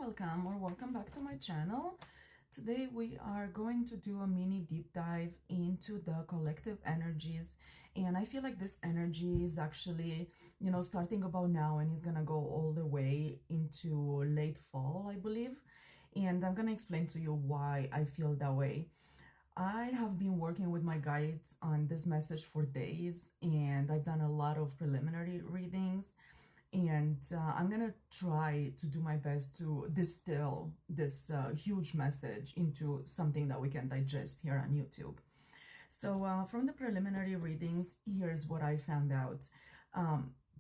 welcome or welcome back to my channel. Today we are going to do a mini deep dive into the collective energies, and I feel like this energy is actually, starting about now and it's gonna go all the way into late fall, I believe. And I'm gonna explain to you why I feel that way. I have been working with my guides on this message for days, and I've done a lot of preliminary readings, and I'm gonna try to do my best to distill this huge message into something that we can digest here on YouTube. So from the preliminary readings, here's what I found out.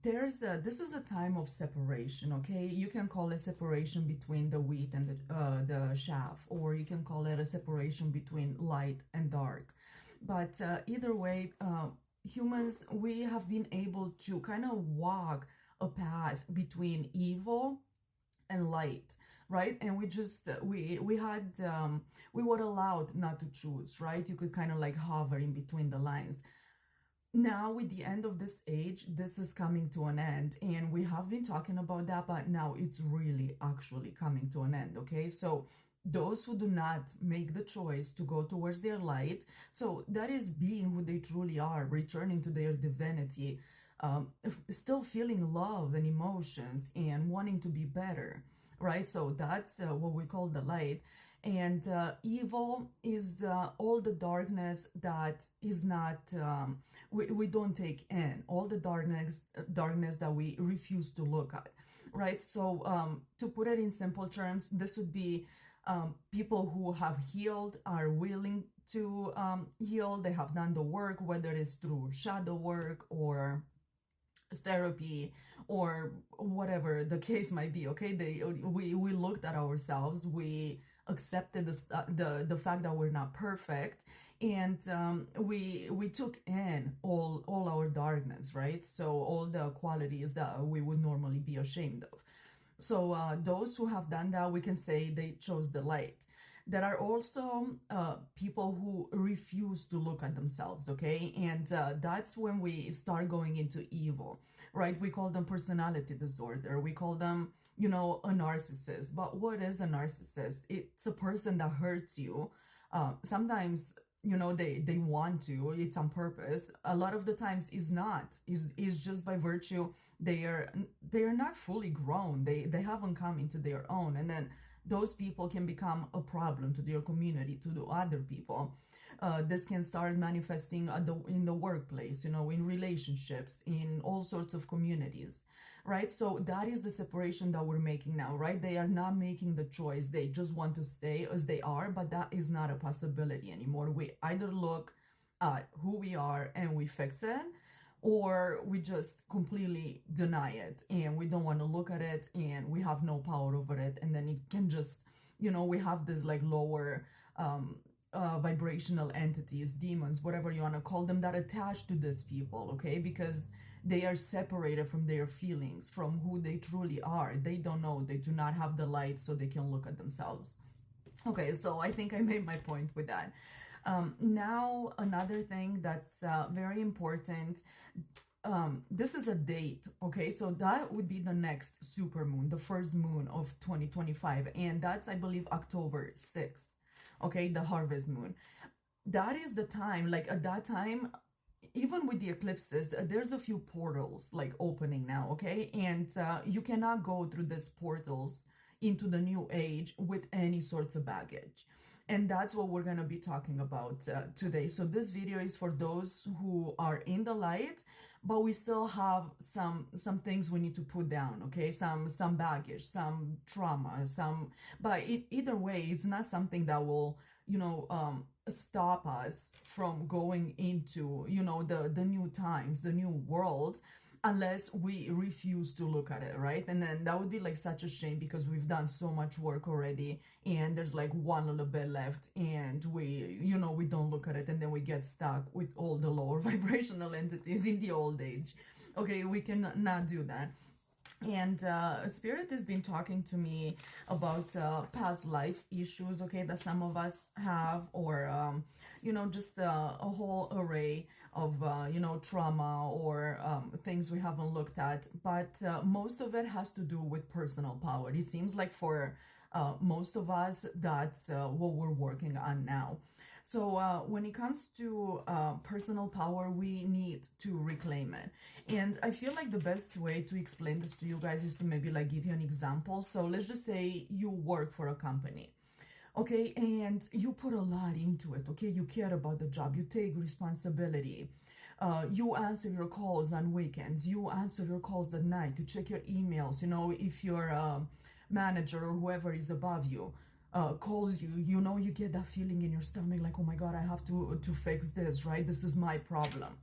This is a time of separation, okay? You can call it separation between the wheat and the chaff, or you can call it a separation between light and dark. But either way, humans, we have been able to kind of walk a path between evil and light, right? And we just we were allowed not to choose, right? You could kind of like hover in between the lines. Now with the end of this age, this is coming to an end, and we have been talking about that, but now it's really actually coming to an end. Okay, so those who do not make the choice to go towards their light, so that is being who they truly are, returning to their divinity, still feeling love and emotions and wanting to be better, right? So that's what we call the light. And evil is all the darkness that is not, we don't take in, all the darkness that we refuse to look at, right? So to put it in simple terms, this would be people who have healed, are willing to heal, they have done the work, whether it's through shadow work or therapy or whatever the case might be. Okay, we looked at ourselves, we accepted the fact that we're not perfect, and we took in all our darkness, right? So all the qualities that we would normally be ashamed of. So those who have done that, we can say they chose the light. There are also people who refuse to look at themselves, okay? And that's when we start going into evil, right? We call them personality disorder. We call them, a narcissist. But what is a narcissist? It's a person that hurts you. Sometimes, they want to, it's on purpose. A lot of the times is not. It's just by virtue, they are not fully grown. They haven't come into their own. And then those people can become a problem to their community, to the other people. This can start manifesting in the workplace, in relationships, in all sorts of communities, right? So that is the separation that we're making now, right? They are not making the choice. They just want to stay as they are, but that is not a possibility anymore. We either look at who we are and we fix it, or we just completely deny it and we don't want to look at it and we have no power over it. And then it can just, we have this like lower vibrational entities, demons, whatever you want to call them, that attach to these people, okay? Because they are separated from their feelings, from who they truly are. They don't know, they do not have the light so they can look at themselves. Okay, so I think I made my point with that. Now, another thing that's very important, this is a date, okay? So that would be the next super moon, the first moon of 2025. And that's, I believe, October 6th, okay? The harvest moon. That is the time, like at that time, even with the eclipses, there's a few portals like opening now, okay? And you cannot go through these portals into the new age with any sorts of baggage. And that's what we're going to be talking about today. So this video is for those who are in the light, but we still have some things we need to put down, okay? Some baggage, some trauma, but either way, it's not something that will, stop us from going into, the new times, the new world, unless we refuse to look at it, right? And then that would be like such a shame, because we've done so much work already and there's like one little bit left, and we don't look at it, and then we get stuck with all the lower vibrational entities in the old age. Okay, we cannot do that. And Spirit has been talking to me about past life issues, okay, that some of us have, or just a whole array of trauma or things we haven't looked at. But most of it has to do with personal power. It seems like for most of us, that's what we're working on now. So when it comes to personal power, we need to reclaim it. And I feel like the best way to explain this to you guys is to maybe like give you an example. So let's just say you work for a company, okay, and you put a lot into it, okay? You care about the job, you take responsibility. You answer your calls on weekends, you answer your calls at night, to check your emails, if your manager or whoever is above you calls you, you get that feeling in your stomach like, oh my God, I have to fix this, right? This is my problem.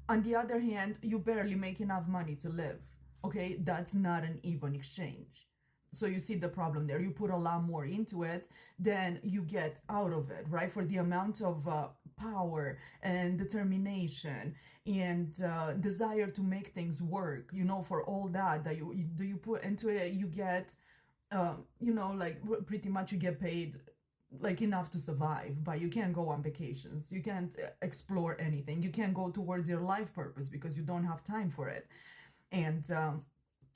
On the other hand, you barely make enough money to live, okay? That's not an even exchange. So you see the problem there. You put a lot more into it than you get out of it, right? For the amount of power and determination and desire to make things work, for all that you put into it, you get like pretty much you get paid like enough to survive, but you can't go on vacations, you can't explore anything, you can't go towards your life purpose because you don't have time for it. And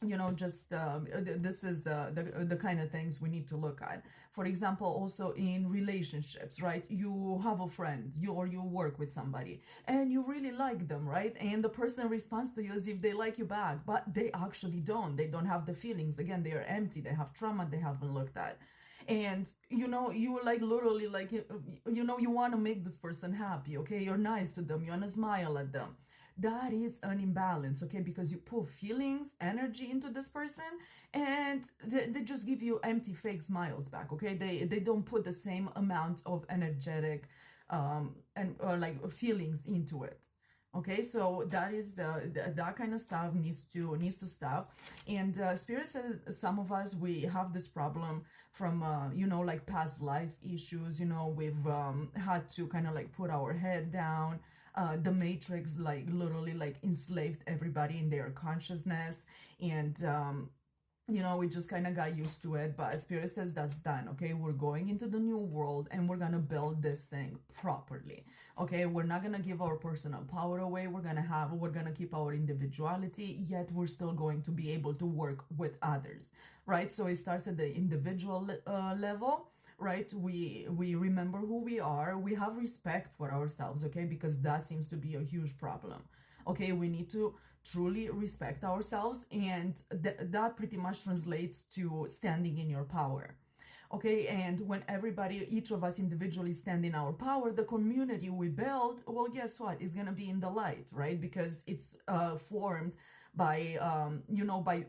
this is the kind of things we need to look at. For example, also in relationships, right? You have a friend, you work with somebody and you really like them, right? And the person responds to you as if they like you back, but they actually don't. They don't have the feelings. Again, they are empty, they have trauma they haven't looked at. And you like literally like you want to make this person happy, okay? You're nice to them, you want to smile at them. That is an imbalance, okay? Because you put feelings, energy into this person, and they just give you empty, fake smiles back, okay? They don't put the same amount of energetic and like feelings into it. Okay, so that is that kind of stuff needs to stop. And Spirit says some of us, we have this problem from like past life issues. We've had to kind of like put our head down. The Matrix like literally like enslaved everybody in their consciousness, and we just kind of got used to it. But Spirit says that's done, okay? We're going into the new world and we're gonna build this thing properly, okay? We're not gonna give our personal power away. We're gonna keep our individuality, yet we're still going to be able to work with others, right? So it starts at the individual level, right? We remember who we are. We have respect for ourselves, okay? Because that seems to be a huge problem. Okay, we need to truly respect ourselves, and that pretty much translates to standing in your power. Okay, and when each of us individually stand in our power, the community we build, well, guess what? It's gonna be in the light, right? Because it's formed by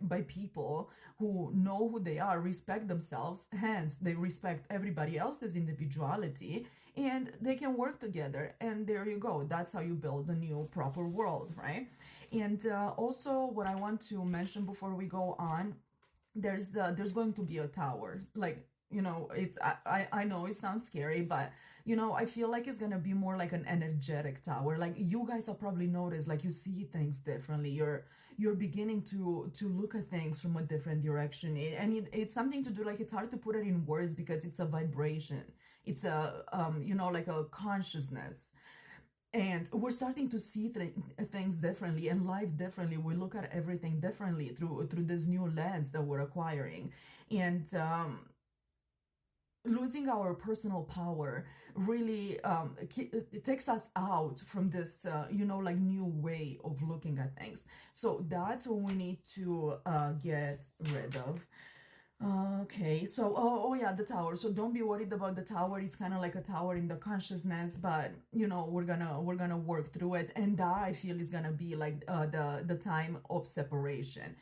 by people who know who they are, respect themselves, hence they respect everybody else's individuality, and they can work together. And there you go. That's how you build a new proper world, right? And also, what I want to mention before we go on, there's going to be a tower. Like, it's I know it sounds scary, but I feel like it's gonna be more like an energetic tower. Like, you guys have probably noticed, like, you see things differently. You're beginning to look at things from a different direction, it's something to do, like, it's hard to put it in words because it's a vibration. It's a like a consciousness. And we're starting to see things differently and life differently. We look at everything differently through this new lens that we're acquiring. And losing our personal power really it takes us out from this like new way of looking at things. So that's what we need to get rid of. Okay, so oh yeah, the tower. So don't be worried about the tower. It's kind of like a tower in the consciousness, but we're gonna work through it, and that, I feel, is gonna be like the time of separation.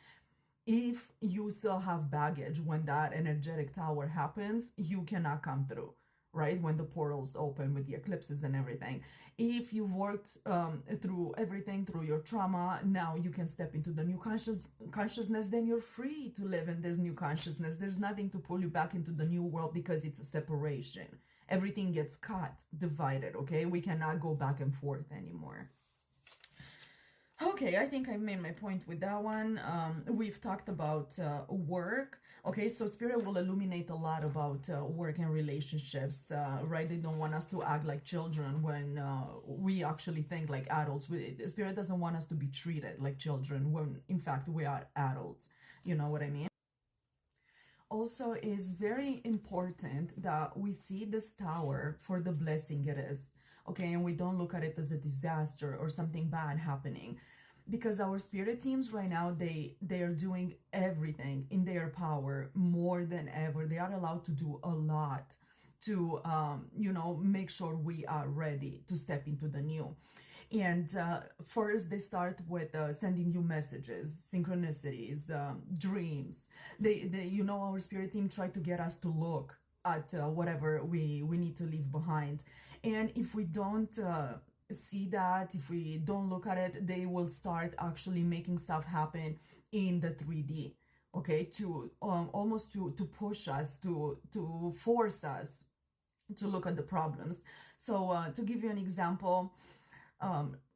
If you still have baggage when that energetic tower happens, you cannot come through, right? When the portals open with the eclipses and everything. If you've worked through everything, through your trauma, now you can step into the new consciousness, then you're free to live in this new consciousness. There's nothing to pull you back into the new world because it's a separation. Everything gets cut, divided, okay? We cannot go back and forth anymore. Okay, I think I made my point with that one. We've talked about work. Okay, so Spirit will illuminate a lot about work and relationships, right? They don't want us to act like children when we actually think like adults. Spirit doesn't want us to be treated like children when, in fact, we are adults. You know what I mean? Also, is very important that we see this tower for the blessing it is. Okay, and we don't look at it as a disaster or something bad happening, because our spirit teams right now, they are doing everything in their power more than ever. They are allowed to do a lot to make sure we are ready to step into the new. And first, they start with sending you messages, synchronicities, dreams. Our spirit team try to get us to look at whatever we need to leave behind. And if we don't see that, if we don't look at it, they will start actually making stuff happen in the 3D. Okay, to almost to push us, to force us to look at the problems. So to give you an example,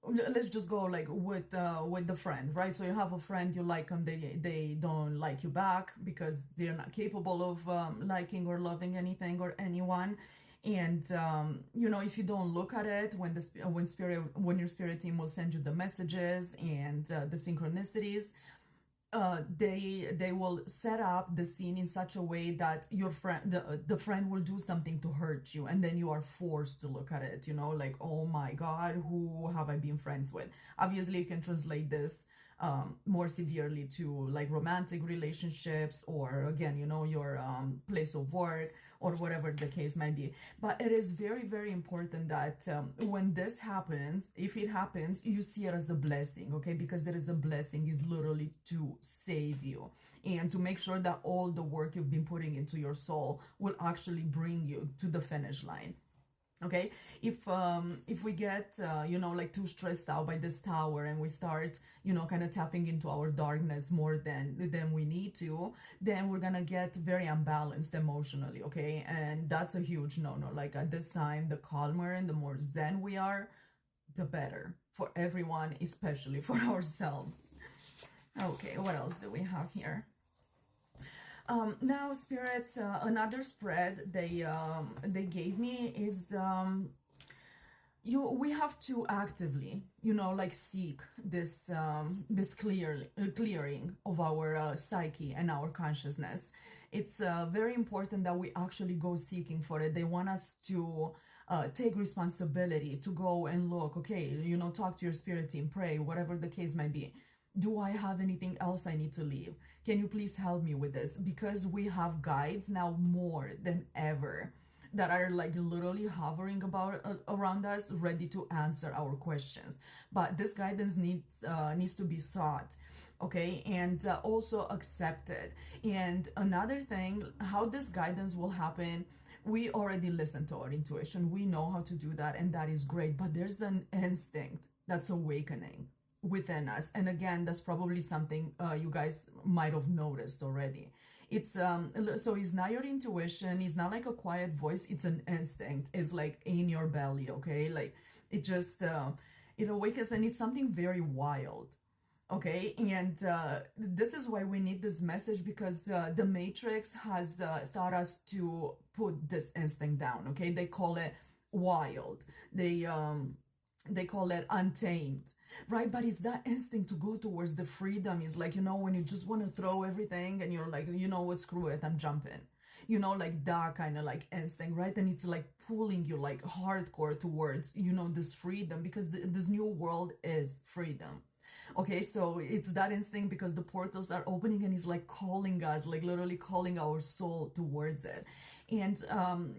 let's just go like with the friend, right? So you have a friend, you like them, they don't like you back because they're not capable of liking or loving anything or anyone. And if you don't look at it, when your spirit team will send you the messages and the synchronicities, they will set up the scene in such a way that your friend, the friend will do something to hurt you, and then you are forced to look at it, like, oh my god, who have I been friends with? Obviously you can translate this more severely to like romantic relationships, or again, your place of work, or whatever the case might be. But it is very, very important that when this happens, if it happens, you see it as a blessing, okay? Because there is a blessing, is literally to save you and to make sure that all the work you've been putting into your soul will actually bring you to the finish line. Okay, if we get like too stressed out by this tower, and we start kind of tapping into our darkness more than we need to, then we're gonna get very unbalanced emotionally. Okay, and that's a huge no. Like at this time, the calmer and the more zen we are, the better for everyone, especially for ourselves. Okay, what else do we have here? Now, spirits, another spread they gave me is we have to actively, like seek this clearing of our psyche and our consciousness. It's very important that we actually go seeking for it. They want us to take responsibility, to go and look, okay, talk to your spirit team, pray, whatever the case might be. Do I have anything else I need to leave? Can you please help me with this? Because we have guides now more than ever that are like literally hovering around us, ready to answer our questions. But this guidance needs to be sought, okay, and also accepted. And another thing, how this guidance will happen, we already listen to our intuition. We know how to do that, and that is great. But there's an instinct that's awakening within us, and again, that's probably something you guys might have noticed already. It's so it's not your intuition, it's not like a quiet voice, it's an instinct. It's like in your belly, okay? Like it just it awakens, and it's something very wild, okay? And this is why we need this message, because the Matrix has taught us to put this instinct down, okay? They call it wild, they call it untamed, right? But it's that instinct to go towards the freedom. Is like, when you just want to throw everything and you're like, what, screw it, I'm jumping, like that kind of like instinct, right? And it's like pulling you like hardcore towards this freedom, because this new world is freedom. Okay, so it's that instinct, because the portals are opening, and it's like calling us, like literally calling our soul towards it. And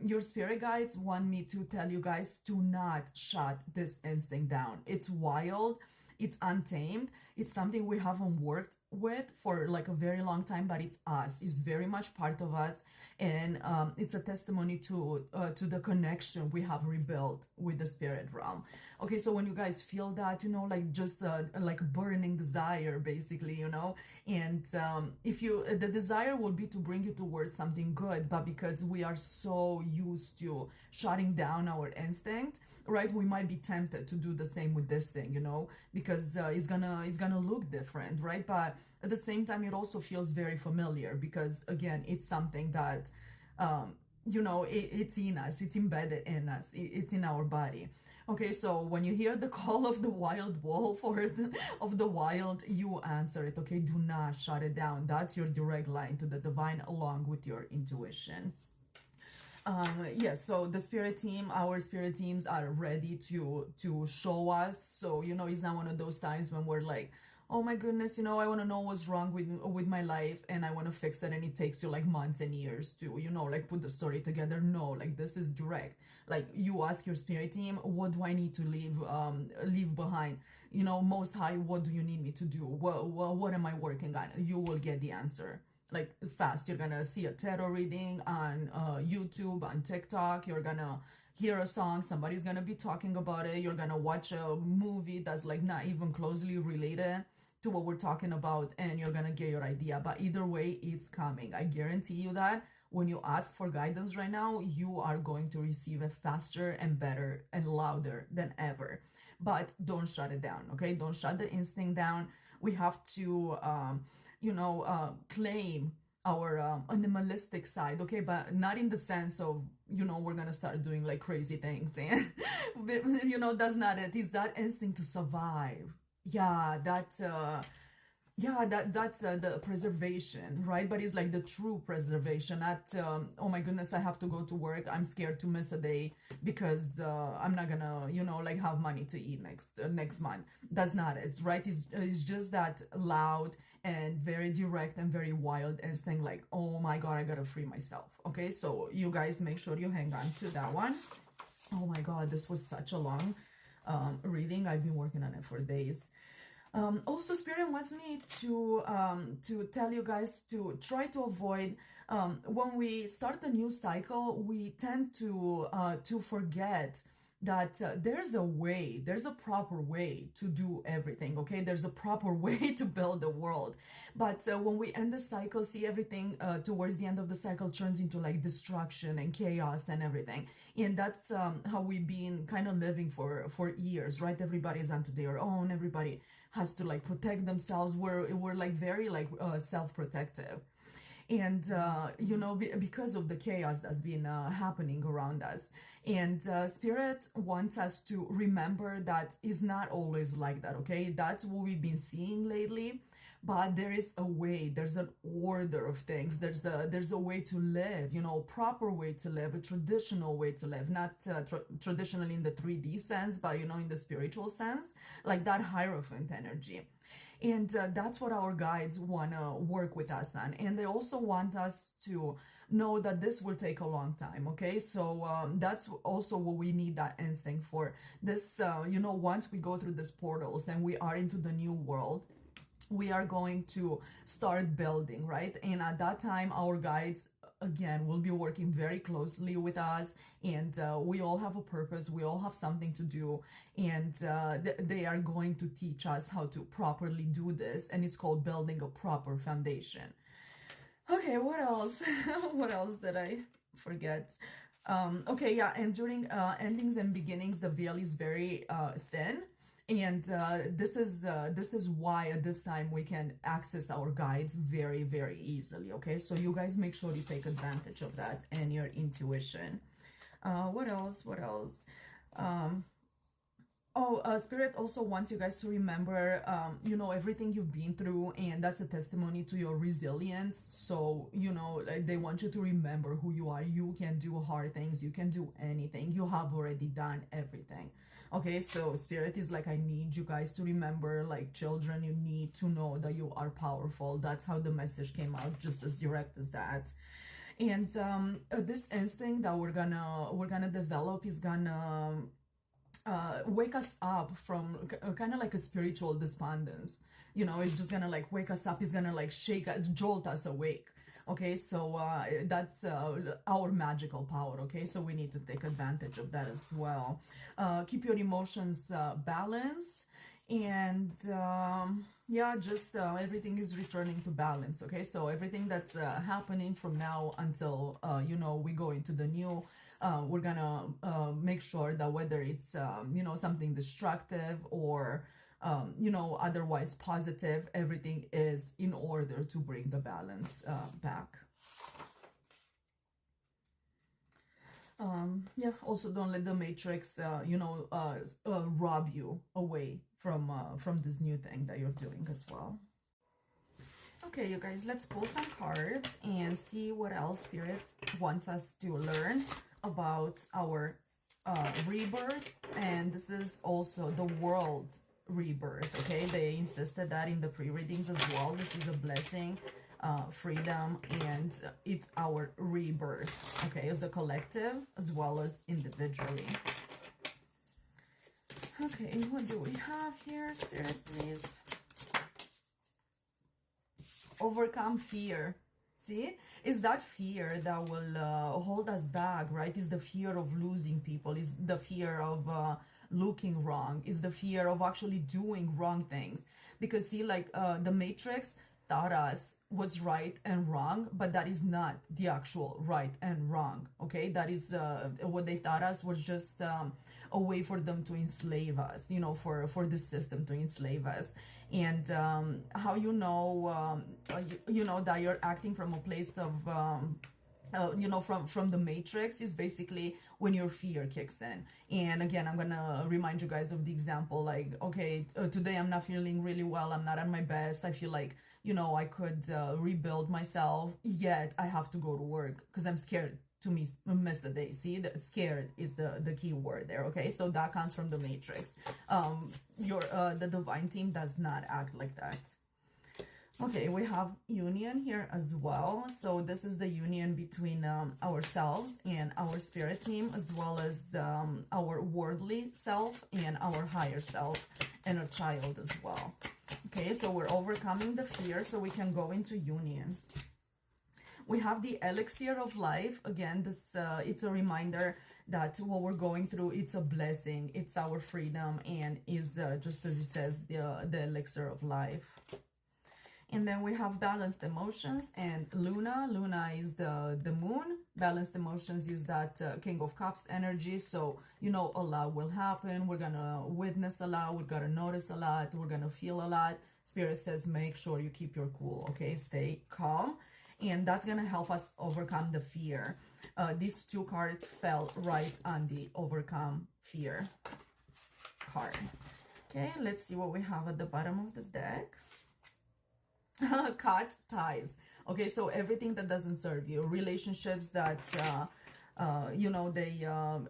your spirit guides want me to tell you guys to not shut this instinct down. It's wild, it's untamed, it's something we haven't worked with for like a very long time, but it's us, it's very much part of us. And it's a testimony to the connection we have rebuilt with the spirit realm. Okay, so when you guys feel that, like just like burning desire, basically, and if you the desire will be to bring you towards something good, but because we are so used to shutting down our instinct, right? We might be tempted to do the same with this thing, you know, because it's gonna look different, right? But at the same time, it also feels very familiar because again, it's something that you know, it's in us, it's embedded in us, it's in our body. Okay, so when you hear the call of the wild wolf or of the wild, you answer it. Okay, do not shut it down. That's your direct line to the divine along with your intuition. Yes, so the spirit team, our spirit teams are ready to show us. So you know, it's not one of those times when we're like, oh my goodness, you know, I want to know what's wrong with my life and I want to fix it, and it takes you like months and years to, you know, like put the story together. No, like this is direct. Like you ask your spirit team, what do I need to leave behind? You know, most high, what do you need me to do? What am I working on? You will get the answer like fast. You're gonna see a tarot reading on YouTube, on TikTok. You're gonna hear a song, somebody's gonna be talking about it. You're gonna watch a movie that's like not even closely related to what we're talking about, and you're gonna get your idea. But either way, it's coming. I guarantee you that when you ask for guidance right now, you are going to receive it faster and better and louder than ever. But don't shut it down, okay? Don't shut the instinct down. We have to you know, claim our animalistic side, okay? But not in the sense of, you know, we're gonna start doing like crazy things, and you know, that's not it. It's that instinct to survive. Yeah, that's the preservation, right? But it's like the true preservation, not oh my goodness, I have to go to work, I'm scared to miss a day because I'm not gonna, you know, like have money to eat next month. That's not it, right? It's just that loud and very direct and very wild instinct, like, oh my god, I gotta free myself. Okay, so you guys make sure you hang on to that one. Oh my god, this was such a long reading. I've been working on it for days. Also, Spirit wants me to tell you guys to try to avoid when we start a new cycle. We tend to forget that there's a proper way to do everything. Okay, there's a proper way to build the world. But when we end the cycle, see everything towards the end of the cycle turns into like destruction and chaos and everything. And that's how we've been kind of living for years, right? Everybody's onto their own. Everybody has to like protect themselves. We're like very like self-protective, and you know, because of the chaos that's been happening around us. And Spirit wants us to remember that it's not always like that. Okay, that's what we've been seeing lately. But there is a way, there's an order of things, there's a way to live, you know, proper way to live, a traditional way to live, not traditionally in the 3D sense, but you know, in the spiritual sense, like that Hierophant energy. And that's what our guides want to work with us on. And they also want us to know that this will take a long time. Okay, so that's also what we need, that instinct for this. You know, once we go through these portals and we are into the new world, we are going to start building, right? And at that time, our guides again will be working very closely with us, and we all have a purpose, we all have something to do, and they are going to teach us how to properly do this, and it's called building a proper foundation. Okay, what else? What else did I forget? Okay, yeah, and during endings and beginnings, the veil is very thin. And this is why at this time we can access our guides very, very easily. Okay, so you guys make sure you take advantage of that and your intuition. What else? What else? Spirit also wants you guys to remember, you know, everything you've been through, and that's a testimony to your resilience. So, you know, like, they want you to remember who you are. You can do hard things. You can do anything. You have already done everything. Okay, so Spirit is like, I need you guys to remember, like children, you need to know that you are powerful. That's how the message came out, just as direct as that. And this instinct that we're gonna develop is gonna wake us up from kind of like a spiritual despondence. You know, it's just gonna like wake us up. It's gonna like jolt us awake. Okay, so that's our magical power. Okay, so we need to take advantage of that as well. Keep your emotions balanced, And yeah, just everything is returning to balance. Okay, so everything that's happening from now until you know, we go into the new, we're gonna make sure that whether it's you know, something destructive or you know, otherwise positive, everything is in order to bring the balance back. Yeah, also don't let the matrix you know, rob you away from this new thing that you're doing as well. Okay, you guys, let's pull some cards and see what else Spirit wants us to learn about our rebirth. And this is also the world's rebirth. Okay, they insisted that in the pre-readings as well. This is a blessing, freedom, and it's our rebirth, okay, as a collective as well as individually. Okay, what do we have here, Spirit, please? Overcome fear. See, is that fear that will hold us back, right? Is the fear of losing people, is the fear of looking wrong, is the fear of actually doing wrong things. Because see, like the Matrix taught us what's right and wrong, but that is not the actual right and wrong. Okay, that is what they taught us was just a way for them to enslave us, you know, for the system to enslave us. And how you know you know that you're acting from a place of you know, from the Matrix is basically when your fear kicks in. And again, I'm gonna remind you guys of the example, like, okay, today I'm not feeling really well, I'm not at my best, I feel like, you know, I could rebuild myself, yet I have to go to work because I'm scared to miss the day. See, the scared is the key word there. Okay, so that comes from the Matrix. The divine team does not act like that. Okay, we have union here as well. So this is the union between ourselves and our spirit team, as well as our worldly self and our higher self and a child as well. Okay, so we're overcoming the fear so we can go into union. We have the elixir of life. Again, this it's a reminder that what we're going through, it's a blessing, it's our freedom, and is just as it says, the elixir of life. And then we have balanced emotions and Luna. Luna is the moon. Balanced emotions is that King of Cups energy. So, you know, a lot will happen. We're going to witness a lot. We're going to notice a lot. We're going to feel a lot. Spirit says, make sure you keep your cool, okay? Stay calm. And that's going to help us overcome the fear. These two cards fell right on the overcome fear card. Okay, let's see what we have at the bottom of the deck. Cut ties. Okay, so everything that doesn't serve you, relationships that you know, they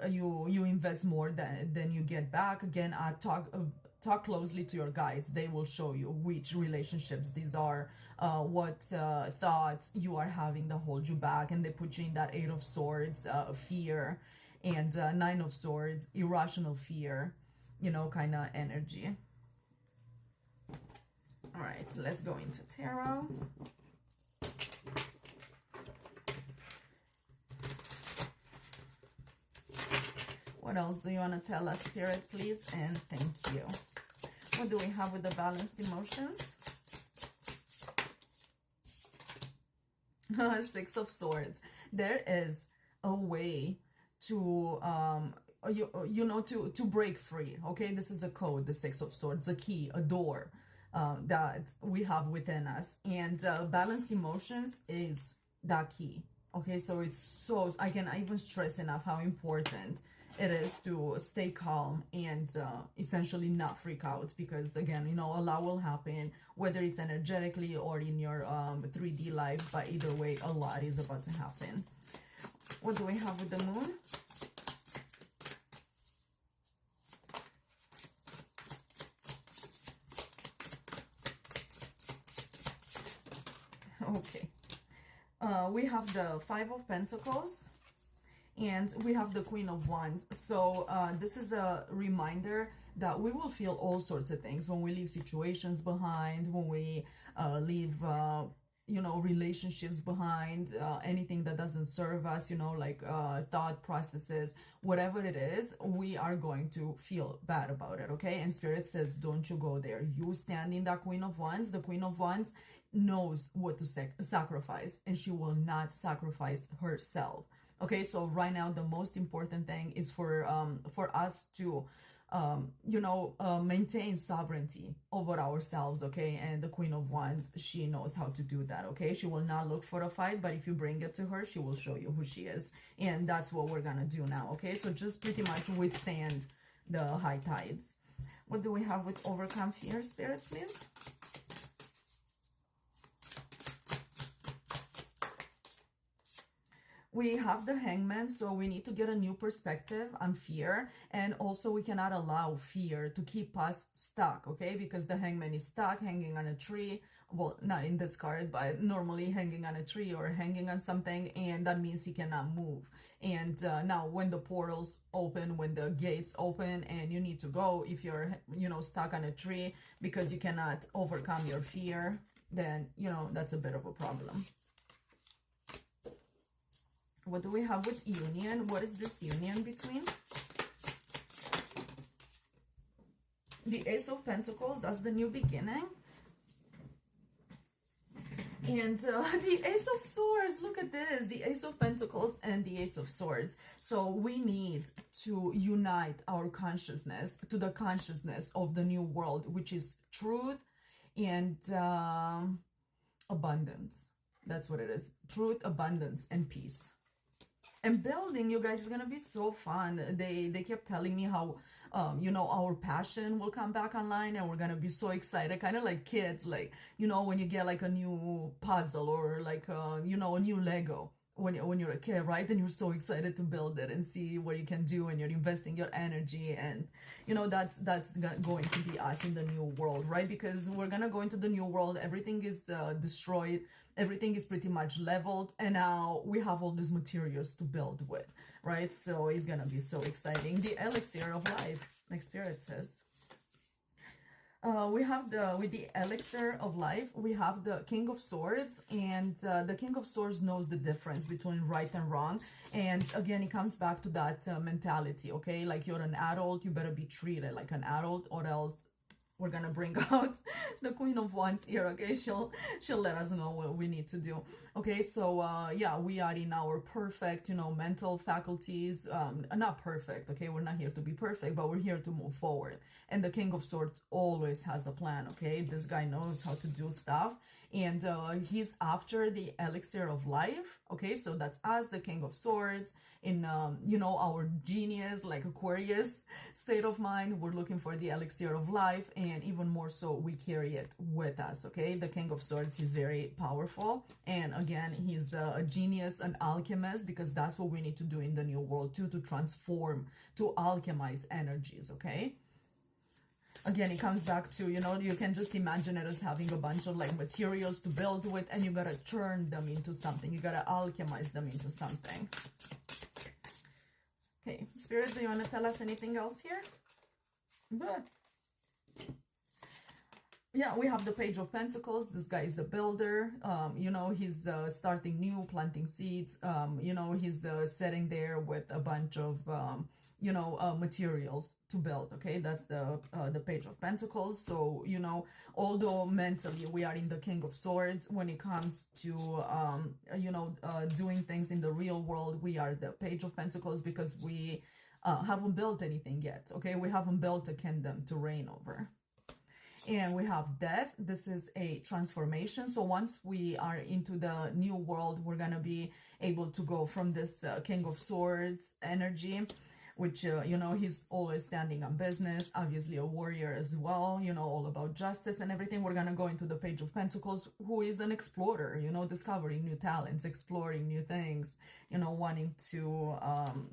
you invest more than you get back. Again, talk closely to your guides. They will show you which relationships these are, what thoughts you are having that hold you back, and they put you in that 8 of Swords, fear, and 9 of Swords, irrational fear, you know, kind of energy. All right, so let's go into tarot. What else do you want to tell us, Spirit, please? And thank you. What do we have with the balanced emotions? 6 of Swords. There is a way to you know, to break free. Okay, this is a code, the 6 of Swords, a key, a door that we have within us, and balanced emotions is that key. Okay, so it's so, I can even stress enough how important it is to stay calm and essentially not freak out, because again, you know, a lot will happen, whether it's energetically or in your 3D life, but either way, a lot is about to happen. What do we have with the moon? Okay, we have the 5 of Pentacles and we have the Queen of Wands. So this is a reminder that we will feel all sorts of things when we leave situations behind, when we leave you know, relationships behind, anything that doesn't serve us, you know, like thought processes, whatever it is, we are going to feel bad about it, okay? And Spirit says, don't you go there. You stand in that Queen of Wands. The Queen of Wands knows what to sacrifice, and she will not sacrifice herself. Okay, so right now the most important thing is for us to you know, maintain sovereignty over ourselves, okay? And the Queen of Wands, she knows how to do that, okay? She will not look for a fight, but if you bring it to her, she will show you who she is. And that's what we're gonna do now, okay? So just pretty much withstand the high tides. What do we have with overcome fear, Spirit, please? We have the Hangman, so we need to get a new perspective on fear, and also we cannot allow fear to keep us stuck, okay? Because the Hangman is stuck, hanging on a tree, well, not in this card, but normally hanging on a tree or hanging on something, and that means he cannot move. And now when the portals open, when the gates open and you need to go, if you're, you know, stuck on a tree because you cannot overcome your fear, then, you know, that's a bit of a problem. What do we have with union? What is this union between? The Ace of Pentacles, that's the new beginning. And the Ace of Swords, look at this. The Ace of Pentacles and the Ace of Swords. So we need to unite our consciousness to the consciousness of the new world, which is truth and abundance. That's what it is. Truth, abundance, and peace. And building, you guys, is gonna be so fun. They kept telling me how you know, our passion will come back online and we're gonna be so excited, kind of like kids, like, you know, when you get like a new puzzle or like you know, a new Lego when you're a kid, right? Then you're so excited to build it and see what you can do, and you're investing your energy, and you know, that's going to be us in the new world, right? Because we're gonna go into the new world, everything is destroyed, everything is pretty much leveled, and now we have all these materials to build with, right? So it's gonna be so exciting. The elixir of life, like Spirit says. We have with the elixir of life, we have the King of Swords, and the King of Swords knows the difference between right and wrong. And again, it comes back to that mentality, okay? Like, you're an adult, you better be treated like an adult, or else we're gonna bring out the Queen of Wands here, okay? She'll let us know what we need to do. Okay, so yeah, we are in our perfect, you know, mental faculties. Not perfect, okay? We're not here to be perfect, but we're here to move forward. And the King of Swords always has a plan, okay? This guy knows how to do stuff. And he's after the elixir of life, okay? So that's us, the King of Swords, in, you know, our genius, like Aquarius state of mind. We're looking for the elixir of life, and even more so, we carry it with us, okay? The King of Swords is very powerful. And again, he's a genius, an alchemist, because that's what we need to do in the new world too, to transform, to alchemize energies, okay? Again, it comes back to, you know, you can just imagine it as having a bunch of like materials to build with, and you gotta turn them into something. You gotta alchemize them into something. Okay, Spirit, do you want to tell us anything else here? But yeah, we have the Page of Pentacles. This guy is a builder. You know, he's starting new, planting seeds. You know, he's sitting there with a bunch of you know, materials to build, okay? That's the Page of Pentacles. So, you know, although mentally we are in the King of Swords, when it comes to, you know, doing things in the real world, we are the Page of Pentacles, because we haven't built anything yet, okay? We haven't built a kingdom to reign over. And we have death. This is a transformation. So once we are into the new world, we're going to be able to go from this King of Swords energy, which, you know, he's always standing on business, obviously a warrior as well, you know, all about justice and everything. We're going to go into the Page of Pentacles, who is an explorer, you know, discovering new talents, exploring new things, you know, wanting to,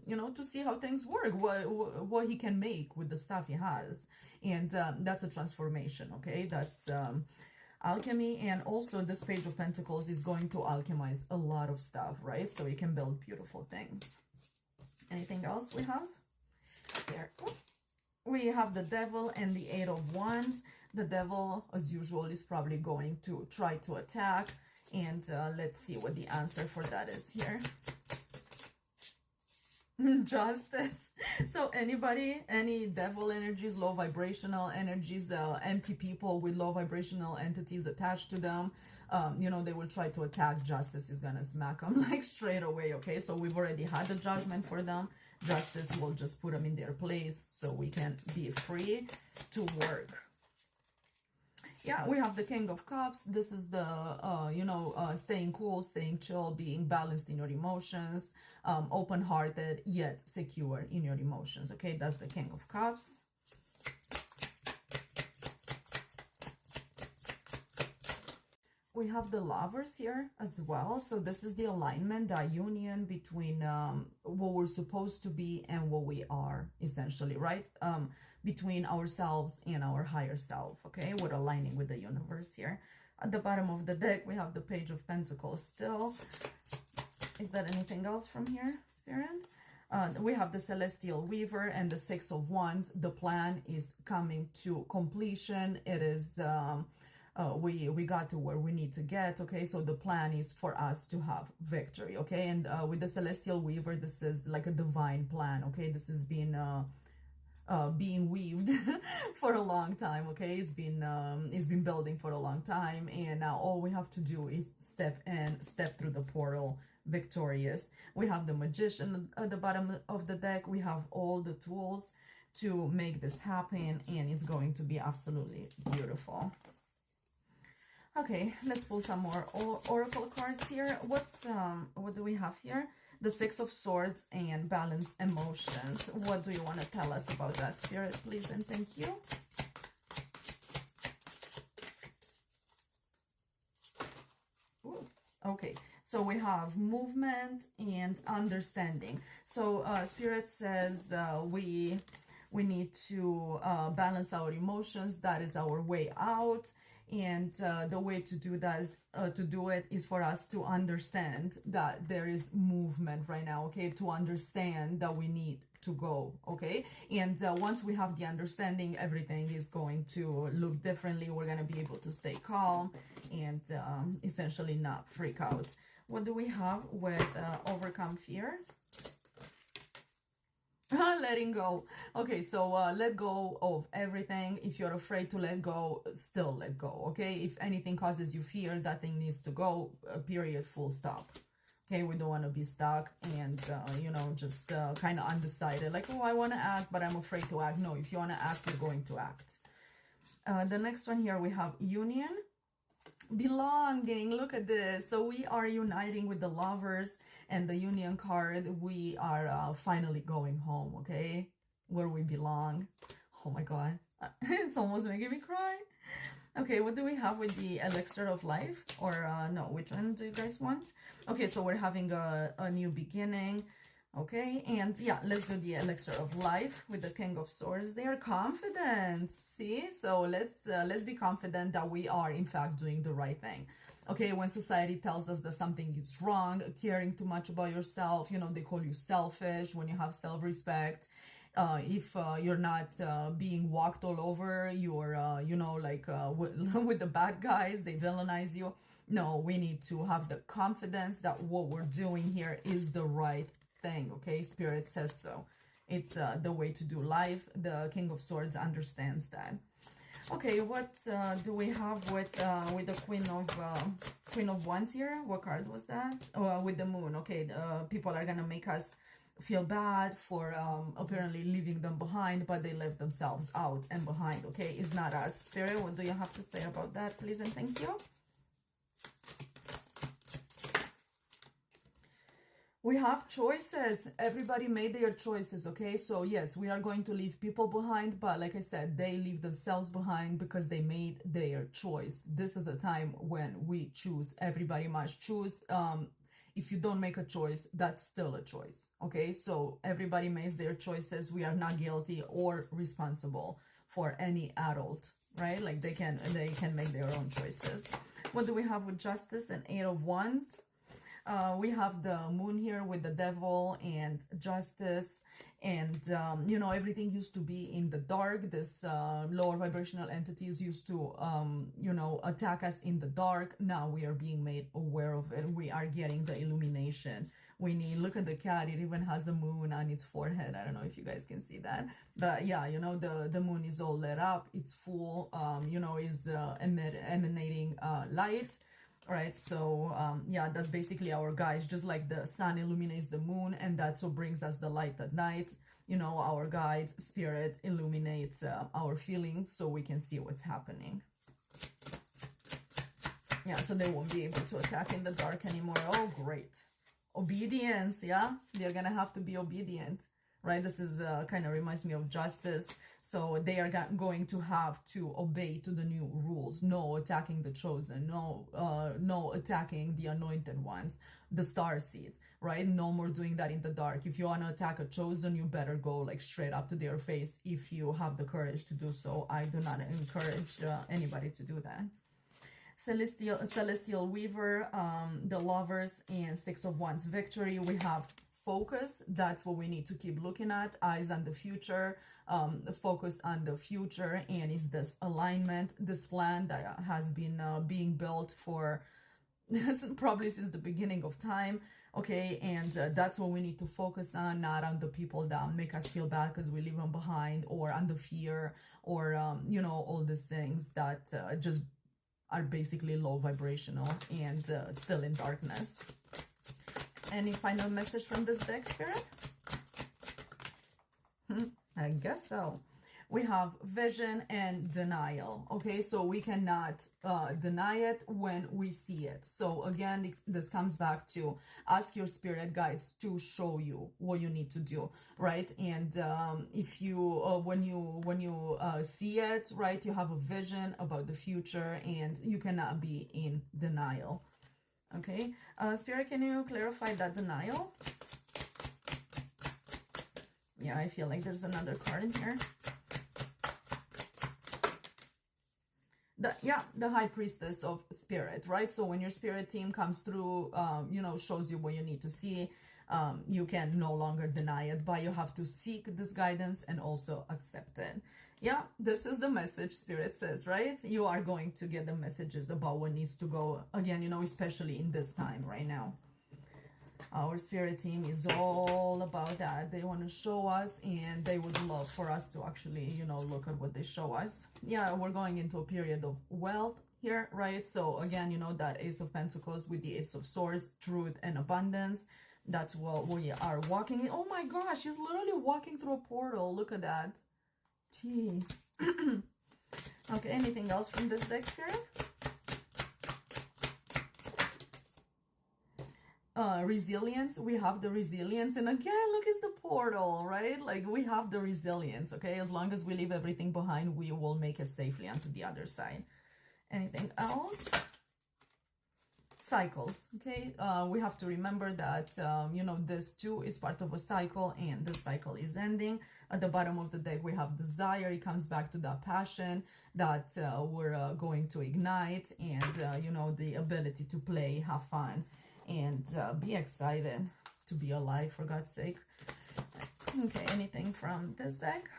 you know, to see how things work, what he can make with the stuff he has. And that's a transformation, okay? That's alchemy. And also this Page of Pentacles is going to alchemize a lot of stuff, right? So you can build beautiful things. Anything else we have? There. We have the Devil and the Eight of Wands. The Devil, as usual, is probably going to try to attack. And let's see what the answer for that is here. Justice. So anybody, any devil energies, low vibrational energies, empty people with low vibrational entities attached to them, you know, they will try to attack. Justice is gonna smack them like straight away. Okay, so we've already had the judgment for them. Justice will just put them in their place so we can be free to work. Yeah, we have the King of Cups. This is the, you know, staying cool, staying chill, being balanced in your emotions, open-hearted, yet secure in your emotions. Okay, that's the King of Cups. We have the Lovers here as well. So this is the alignment, the union between what we're supposed to be and what we are, essentially, right? Between ourselves and our higher self, okay? We're aligning with the universe here. At the bottom of the deck, we have the Page of Pentacles still. Is there anything else from here, Spirit? We have the Celestial Weaver and the Six of Wands. The plan is coming to completion. It is... we got to where we need to get, okay? So the plan is for us to have victory, okay? And with the Celestial Weaver, this is like a divine plan, okay? This has been being weaved for a long time, okay? It's been building for a long time, and now all we have to do is step through the portal victorious. We have the Magician at the bottom of the deck. We have all the tools to make this happen, and it's going to be absolutely beautiful. Okay, let's pull some more oracle cards here. What do we have here? The Six of Swords and Balanced Emotions. What do you want to tell us about that, Spirit, please, and thank you. Ooh, okay, so we have movement and understanding. So Spirit says we need to balance our emotions. That is our way out. And the way to do that is is for us to understand that there is movement right now, okay? To understand that we need to go, okay? And once we have the understanding, everything is going to look differently. We're going to be able to stay calm and essentially not freak out. What do we have with overcome fear? Letting go. Okay, so let go of everything. If you're afraid to let go, still let go, okay? If anything causes you fear, that thing needs to go, period, full stop. Okay, we don't want to be stuck and, you know, just kind of undecided. Like, oh, I want to act, but I'm afraid to act. No, if you want to act, you're going to act. The next one here, we have union. Belonging. Look at this. So we are uniting with the Lovers and the Union card. We are finally going home, okay? Where we belong. Oh my god. It's almost making me cry. Okay, what do we have with the Elixir of Life? Or no, which one do you guys want? Okay, so we're having a new beginning. Okay, and yeah, let's do the Elixir of Life with the King of Swords. They are confident, see? So let's be confident that we are, in fact, doing the right thing. Okay, when society tells us that something is wrong, caring too much about yourself, you know, they call you selfish. When you have self-respect, if you're not being walked all over, you're, you know, like with the bad guys, they villainize you. No, we need to have the confidence that what we're doing here is the right thing, okay? Spirit says so. It's the way to do life. The King of Swords understands that. Okay, what do we have with the Queen of Wands here? What card was that? With the Moon. Okay, people are gonna make us feel bad for apparently leaving them behind, but they left themselves out and behind, okay? It's not us. Spirit, what do you have to say about that, please, and thank you? We have choices. Everybody made their choices, okay? So yes, we are going to leave people behind, but like I said, they leave themselves behind because they made their choice. This is a time when we choose. Everybody must choose. If you don't make a choice, that's still a choice, okay? So everybody makes their choices. We are not guilty or responsible for any adult, right? Like they can make their own choices. What do we have with Justice and Eight of Wands? we have the moon here with the devil and justice, and you know, everything used to be in the dark. This lower vibrational entities used to you know, attack us in the dark. Now we are being made aware of it. We are getting the illumination we need. Look at the cat, it even has a moon on its forehead. I don't know if you guys can see that, but yeah, you know, the moon is all lit up, it's full, you know, is emanating light. All right, so yeah, that's basically our guides. Just like the sun illuminates the moon, and that's what brings us the light at night, you know, our guide spirit illuminates our feelings so we can see what's happening. Yeah, so they won't be able to attack in the dark anymore. Oh, great. Obedience, yeah? They're gonna have to be obedient, right? This is kind of reminds me of justice. So they are going to have to obey to the new rules. No attacking the chosen. No attacking the anointed ones, the star seeds, right? No more doing that in the dark. If you want to attack a chosen, you better go like straight up to their face if you have the courage to do so. I do not encourage anybody to do that. Celestial Weaver, the Lovers, and Six of Wands victory. We have focus. That's what we need to keep looking at. Eyes on the future, focus on the future, and is this alignment, this plan that has been being built for probably since the beginning of time. Okay, and that's what we need to focus on, not on the people that make us feel bad because we leave them behind, or on the fear, or you know, all these things that just are basically low vibrational and still in darkness. Any final message from this deck, Spirit? I guess so. We have vision and denial. Okay, so we cannot deny it when we see it. So again, this comes back to ask your spirit guides to show you what you need to do, right? And if you when you see it, right, you have a vision about the future, and you cannot be in denial. Okay, Spirit, can you clarify that denial? Yeah, I feel like there's another card in here. The High Priestess of Spirit, right? So when your spirit team comes through, you know, shows you what you need to see, you can no longer deny it, but you have to seek this guidance and also accept it. Yeah, this is the message Spirit says, right? You are going to get the messages about what needs to go, again, you know, especially in this time right now. Our spirit team is all about that. They want to show us, and they would love for us to actually, you know, look at what they show us. Yeah, we're going into a period of wealth here, right? So again, you know, that Ace of Pentacles with the Ace of Swords, truth and abundance. That's what we are walking in. Oh my gosh, she's literally walking through a portal. Look at that. Gee. Okay, anything else from this deck, Spirit? Resilience. We have the resilience, and again, look, it's the portal, right? Like, we have the resilience. Okay, as long as we leave everything behind, we will make it safely onto the other side. Anything else? Cycles. Okay, we have to remember that you know, this too is part of a cycle, and the cycle is ending. At the bottom of the deck, we have desire. It comes back to that passion that we're going to ignite, and you know, the ability to play, have fun, and be excited to be alive, for God's sake. Okay, anything from this deck?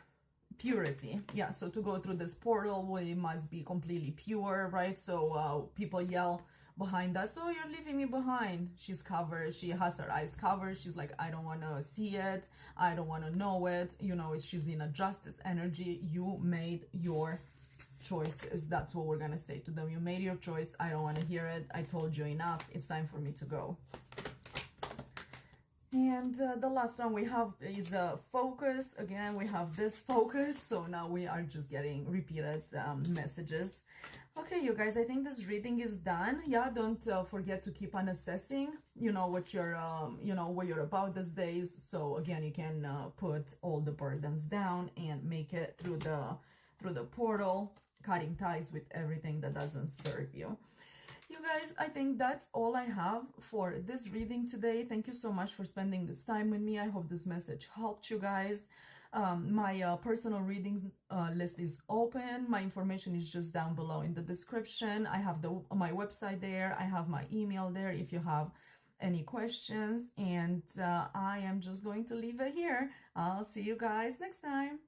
Purity. Yeah, so to go through this portal, we must be completely pure, right? So people yell behind us, oh, you're leaving me behind. She's covered. She has her eyes covered. She's like, I don't want to see it. I don't want to know it. You know, she's in a justice energy. You made your choices. That's what we're gonna say to them. You made your choice. I don't want to hear it. I told you enough. It's time for me to go. And the last one we have is focus. Again, we have this focus, so now we are just getting repeated messages. Okay, you guys, I think this reading is done. Yeah, don't forget to keep on assessing, you know, what you're you know, what you're about these days. So again, you can put all the burdens down and make it through the portal, cutting ties with everything that doesn't serve you. You guys, I think that's all I have for this reading today. Thank you so much for spending this time with me. I hope this message helped you guys. My personal readings list is open. My information is just down below in the description. I have my website there. I have my email there if you have any questions, and I am just going to leave it here. I'll see you guys next time.